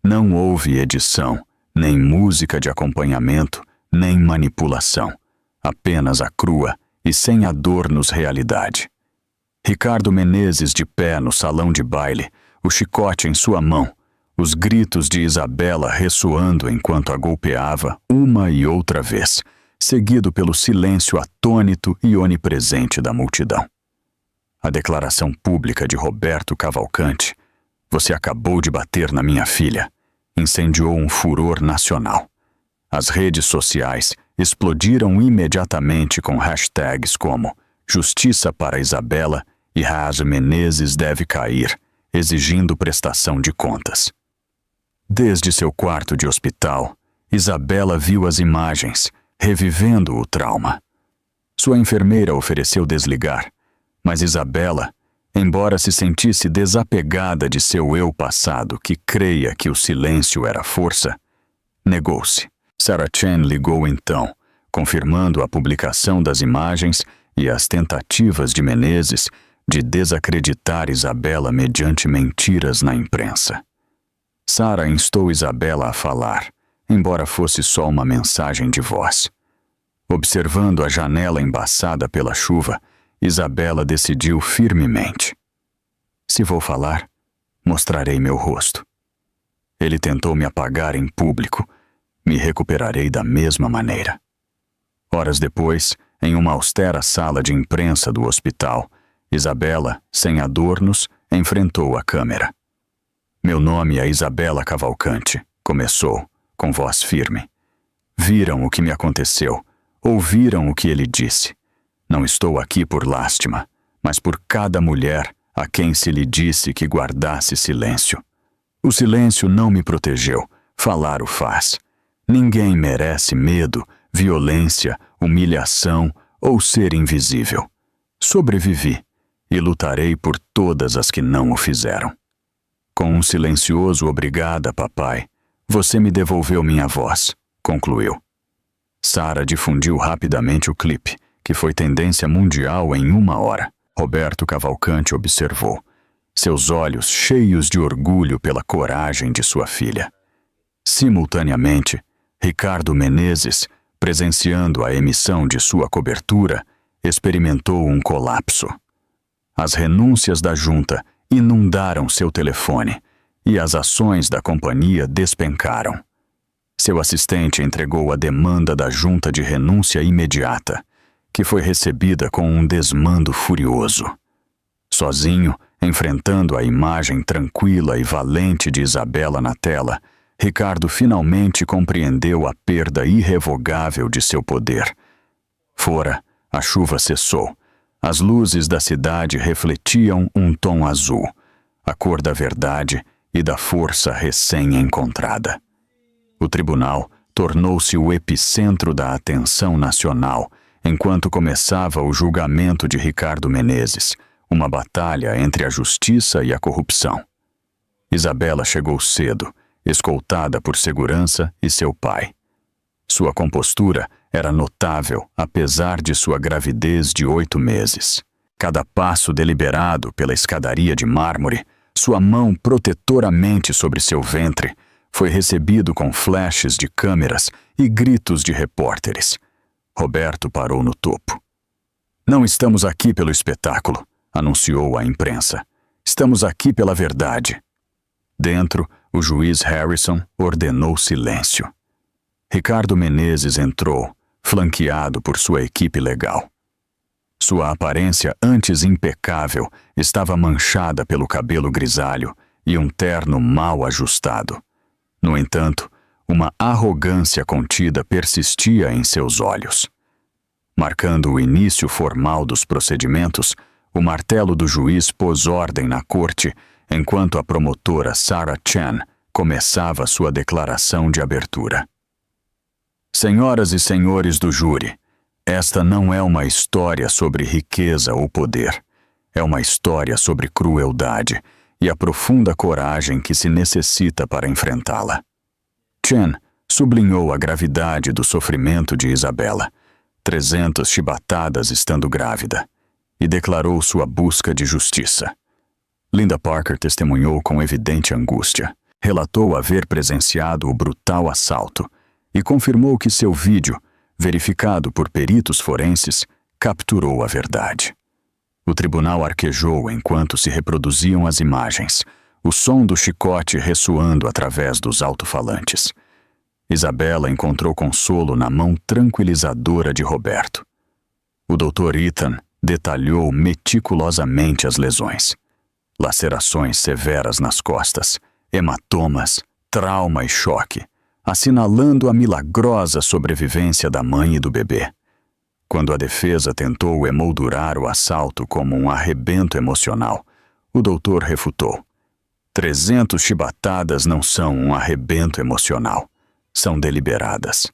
Não houve edição, nem música de acompanhamento, nem manipulação. Apenas a crua e sem adornos realidade. Ricardo Menezes de pé no salão de baile, o chicote em sua mão, os gritos de Isabela ressoando enquanto a golpeava uma e outra vez, seguido pelo silêncio atônito e onipresente da multidão. A declaração pública de Roberto Cavalcante: "Você acabou de bater na minha filha", incendiou um furor nacional. As redes sociais explodiram imediatamente com hashtags como "Justiça para Isabela" e "Raso Menezes deve cair", exigindo prestação de contas. Desde seu quarto de hospital, Isabela viu as imagens, revivendo o trauma. Sua enfermeira ofereceu desligar, mas Isabela, embora se sentisse desapegada de seu eu passado que creia que o silêncio era força, negou-se. Sarah Chen ligou então, confirmando a publicação das imagens e as tentativas de Menezes de desacreditar Isabela mediante mentiras na imprensa. Sarah instou Isabela a falar, embora fosse só uma mensagem de voz. Observando a janela embaçada pela chuva, Isabela decidiu firmemente: "Se vou falar, mostrarei meu rosto. Ele tentou me apagar em público, me recuperarei da mesma maneira." Horas depois, em uma austera sala de imprensa do hospital, Isabela, sem adornos, enfrentou a câmera. Meu nome é Isabela Cavalcante, começou, com voz firme. Viram o que me aconteceu, ouviram o que ele disse. Não estou aqui por lástima, mas por cada mulher a quem se lhe disse que guardasse silêncio. O silêncio não me protegeu, falar o faz. Ninguém merece medo, violência, humilhação ou ser invisível. Sobrevivi e lutarei por todas as que não o fizeram. Com um silencioso obrigada, papai, você me devolveu minha voz, concluiu. Sara difundiu rapidamente o clipe, que foi tendência mundial em 1 hora. Roberto Cavalcante observou, seus olhos cheios de orgulho pela coragem de sua filha. Simultaneamente, Ricardo Menezes, presenciando a emissão de sua cobertura, experimentou um colapso. As renúncias da junta inundaram seu telefone e as ações da companhia despencaram. Seu assistente entregou a demanda da junta de renúncia imediata, que foi recebida com um desmando furioso. Sozinho, enfrentando a imagem tranquila e valente de Isabela na tela, Ricardo finalmente compreendeu a perda irrevogável de seu poder. Fora, a chuva cessou. As luzes da cidade refletiam um tom azul, a cor da verdade e da força recém-encontrada. O tribunal tornou-se o epicentro da atenção nacional enquanto começava o julgamento de Ricardo Menezes, uma batalha entre a justiça e a corrupção. Isabela chegou cedo, escoltada por segurança e seu pai. Sua compostura era notável, apesar de sua gravidez de 8 meses. Cada passo deliberado pela escadaria de mármore, sua mão protetoramente sobre seu ventre, foi recebido com flashes de câmeras e gritos de repórteres. Roberto parou no topo. Não estamos aqui pelo espetáculo, anunciou à imprensa. Estamos aqui pela verdade. Dentro, o juiz Harrison ordenou silêncio. Ricardo Menezes entrou, flanqueado por sua equipe legal. Sua aparência antes impecável estava manchada pelo cabelo grisalho e um terno mal ajustado. No entanto, uma arrogância contida persistia em seus olhos. Marcando o início formal dos procedimentos, o martelo do juiz pôs ordem na corte enquanto a promotora Sarah Chen começava sua declaração de abertura. Senhoras e senhores do júri, esta não é uma história sobre riqueza ou poder. É uma história sobre crueldade e a profunda coragem que se necessita para enfrentá-la. Chen sublinhou a gravidade do sofrimento de Isabela, 300 chibatadas estando grávida, e declarou sua busca de justiça. Linda Parker testemunhou com evidente angústia, relatou haver presenciado o brutal assalto e confirmou que seu vídeo, verificado por peritos forenses, capturou a verdade. O tribunal arquejou enquanto se reproduziam as imagens, o som do chicote ressoando através dos alto-falantes. Isabela encontrou consolo na mão tranquilizadora de Roberto. O Dr. Ethan detalhou meticulosamente as lesões. Lacerações severas nas costas, hematomas, trauma e choque, assinalando a milagrosa sobrevivência da mãe e do bebê. Quando a defesa tentou emoldurar o assalto como um arrebento emocional, o doutor refutou. 300 chibatadas não são um arrebento emocional, são deliberadas.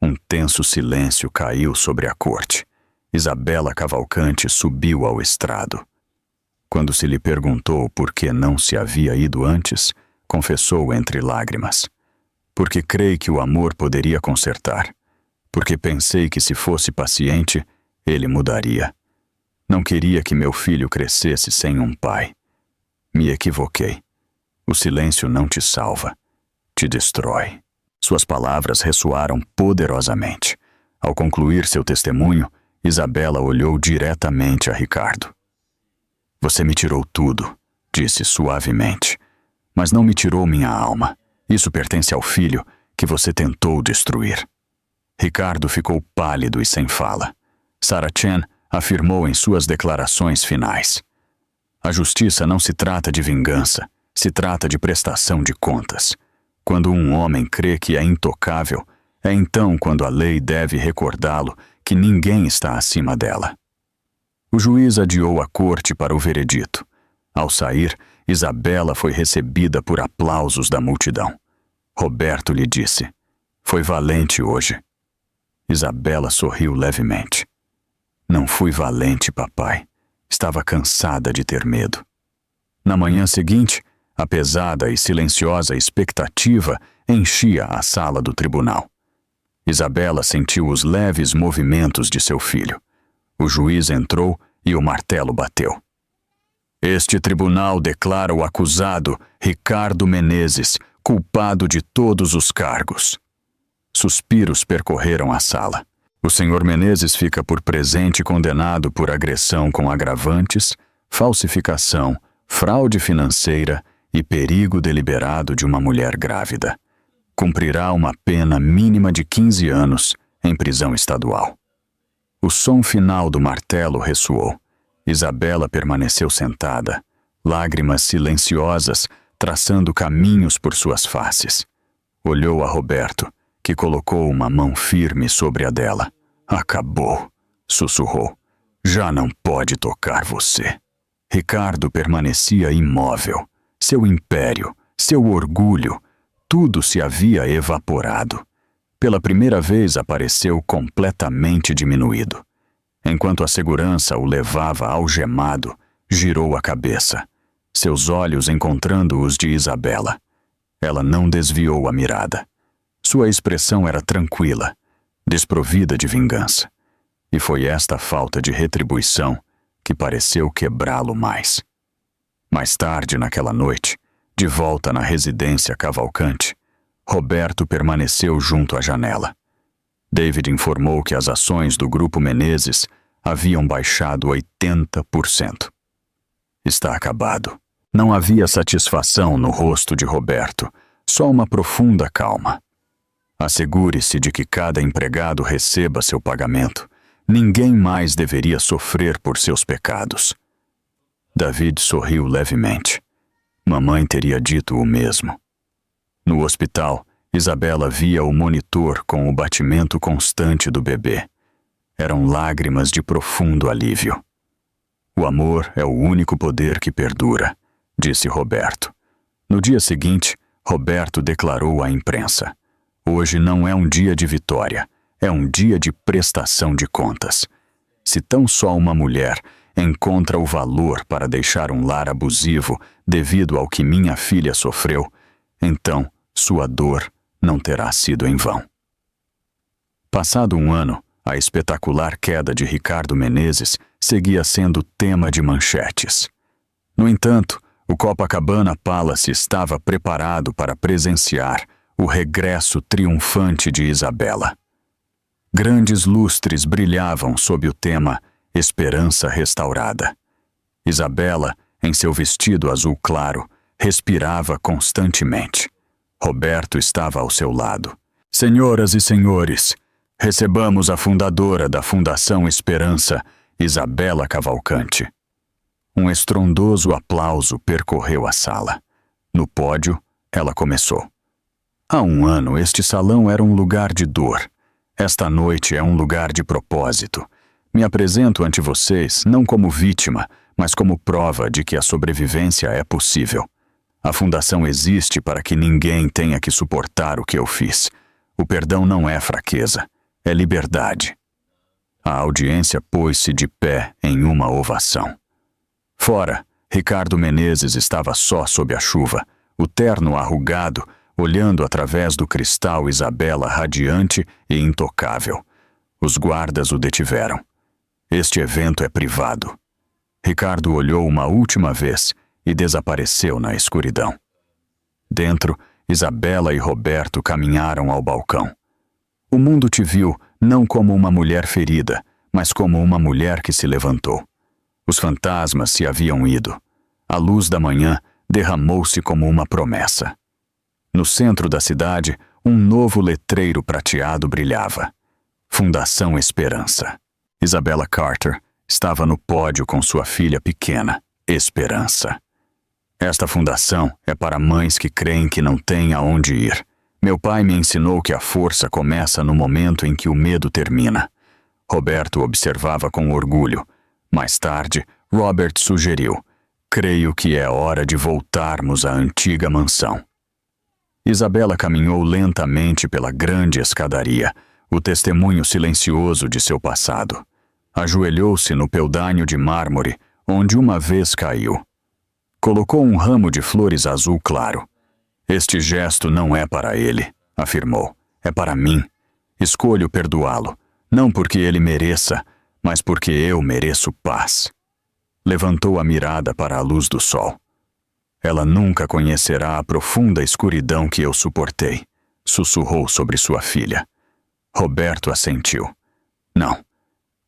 Um tenso silêncio caiu sobre a corte. Isabela Cavalcante subiu ao estrado. Quando se lhe perguntou por que não se havia ido antes, confessou entre lágrimas. Porque creio que o amor poderia consertar. Porque pensei que se fosse paciente, ele mudaria. Não queria que meu filho crescesse sem um pai. Me equivoquei. O silêncio não te salva, te destrói. Suas palavras ressoaram poderosamente. Ao concluir seu testemunho, Isabela olhou diretamente a Ricardo. Você me tirou tudo, disse suavemente, mas não me tirou minha alma. Isso pertence ao filho que você tentou destruir. Ricardo ficou pálido e sem fala. Sarah Chen afirmou em suas declarações finais. A justiça não se trata de vingança, se trata de prestação de contas. Quando um homem crê que é intocável, é então quando a lei deve recordá-lo que ninguém está acima dela. O juiz adiou a corte para o veredito. Ao sair, Isabela foi recebida por aplausos da multidão. Roberto lhe disse: "Foi valente hoje." Isabela sorriu levemente. "Não fui valente, papai. Estava cansada de ter medo." Na manhã seguinte, a pesada e silenciosa expectativa enchia a sala do tribunal. Isabela sentiu os leves movimentos de seu filho. O juiz entrou e o martelo bateu. "Este tribunal declara o acusado, Ricardo Menezes, culpado de todos os cargos." Suspiros percorreram a sala. O senhor Menezes fica por presente condenado por agressão com agravantes, falsificação, fraude financeira e perigo deliberado de uma mulher grávida. Cumprirá uma pena mínima de 15 anos em prisão estadual. O som final do martelo ressoou. Isabela permaneceu sentada, lágrimas silenciosas traçando caminhos por suas faces. Olhou a Roberto, que colocou uma mão firme sobre a dela. "Acabou", sussurrou. "Já não pode tocar você." Ricardo permanecia imóvel. Seu império, seu orgulho, tudo se havia evaporado. Pela primeira vez apareceu completamente diminuído. Enquanto a segurança o levava algemado, girou a cabeça, seus olhos encontrando os de Isabela. Ela não desviou a mirada. Sua expressão era tranquila, desprovida de vingança. E foi esta falta de retribuição que pareceu quebrá-lo mais. Mais tarde naquela noite, de volta na residência Cavalcante, Roberto permaneceu junto à janela. David informou que as ações do Grupo Menezes haviam baixado 80%. Está acabado. Não havia satisfação no rosto de Roberto, só uma profunda calma. Assegure-se de que cada empregado receba seu pagamento. Ninguém mais deveria sofrer por seus pecados. David sorriu levemente. Mamãe teria dito o mesmo. No hospital, Isabela via o monitor com o batimento constante do bebê. Eram lágrimas de profundo alívio. "O amor é o único poder que perdura", disse Roberto. No dia seguinte, Roberto declarou à imprensa: "Hoje não é um dia de vitória, é um dia de prestação de contas. Se tão só uma mulher encontra o valor para deixar um lar abusivo devido ao que minha filha sofreu, então sua dor não terá sido em vão." Passado um ano, a espetacular queda de Ricardo Menezes seguia sendo tema de manchetes. No entanto, o Copacabana Palace estava preparado para presenciar o regresso triunfante de Isabela. Grandes lustres brilhavam sob o tema Esperança Restaurada. Isabela, em seu vestido azul claro, respirava constantemente. Roberto estava ao seu lado. "Senhoras e senhores, recebamos a fundadora da Fundação Esperança, Isabela Cavalcante." Um estrondoso aplauso percorreu a sala. No pódio, ela começou. "Há um ano, este salão era um lugar de dor. Esta noite é um lugar de propósito. Me apresento ante vocês não como vítima, mas como prova de que a sobrevivência é possível. A fundação existe para que ninguém tenha que suportar o que eu fiz. O perdão não é fraqueza, é liberdade." A audiência pôs-se de pé em uma ovação. Fora, Ricardo Menezes estava só sob a chuva, o terno arrugado, olhando através do cristal Isabela radiante e intocável. Os guardas o detiveram. "Este evento é privado." Ricardo olhou uma última vez e desapareceu na escuridão. Dentro, Isabela e Roberto caminharam ao balcão. "O mundo te viu não como uma mulher ferida, mas como uma mulher que se levantou. Os fantasmas se haviam ido. A luz da manhã derramou-se como uma promessa." No centro da cidade, um novo letreiro prateado brilhava. Fundação Esperança. Isabella Carter Estava no pódio com sua filha pequena, Esperança. Esta fundação é para mães que creem que não têm aonde ir. Meu pai me ensinou que a força começa no momento em que o medo termina. Roberto observava com orgulho. Mais tarde, Robert sugeriu: creio que é hora de voltarmos à antiga mansão. Isabela caminhou lentamente pela grande escadaria, o testemunho silencioso de seu passado. Ajoelhou-se no peldaño de mármore, onde uma vez caiu. Colocou um ramo de flores azul claro. Este gesto não é para ele, afirmou. É para mim. Escolho perdoá-lo, não porque ele mereça, mas porque eu mereço paz. Levantou a mirada para a luz do sol. Ela nunca conhecerá a profunda escuridão que eu suportei, sussurrou sobre sua filha. Roberto assentiu. Não.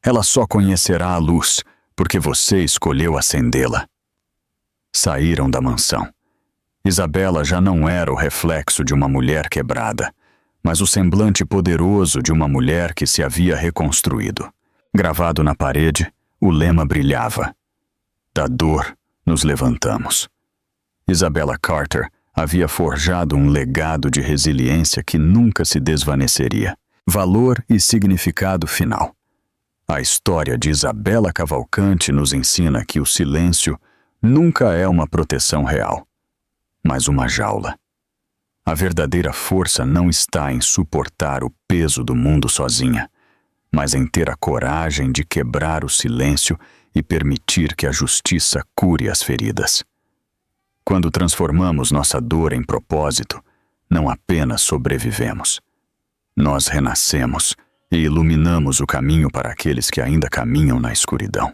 Ela só conhecerá a luz, porque você escolheu acendê-la. Saíram da mansão. Isabela já não era o reflexo de uma mulher quebrada, mas o semblante poderoso de uma mulher que se havia reconstruído. Gravado na parede, o lema brilhava: da dor nos levantamos. Isabella Carter havia forjado um legado de resiliência que nunca se desvaneceria. Valor e significado final. A história de Isabella Cavalcante nos ensina que o silêncio nunca é uma proteção real, mas uma jaula. A verdadeira força não está em suportar o peso do mundo sozinha, mas em ter a coragem de quebrar o silêncio e permitir que a justiça cure as feridas. Quando transformamos nossa dor em propósito, não apenas sobrevivemos. Nós renascemos e iluminamos o caminho para aqueles que ainda caminham na escuridão.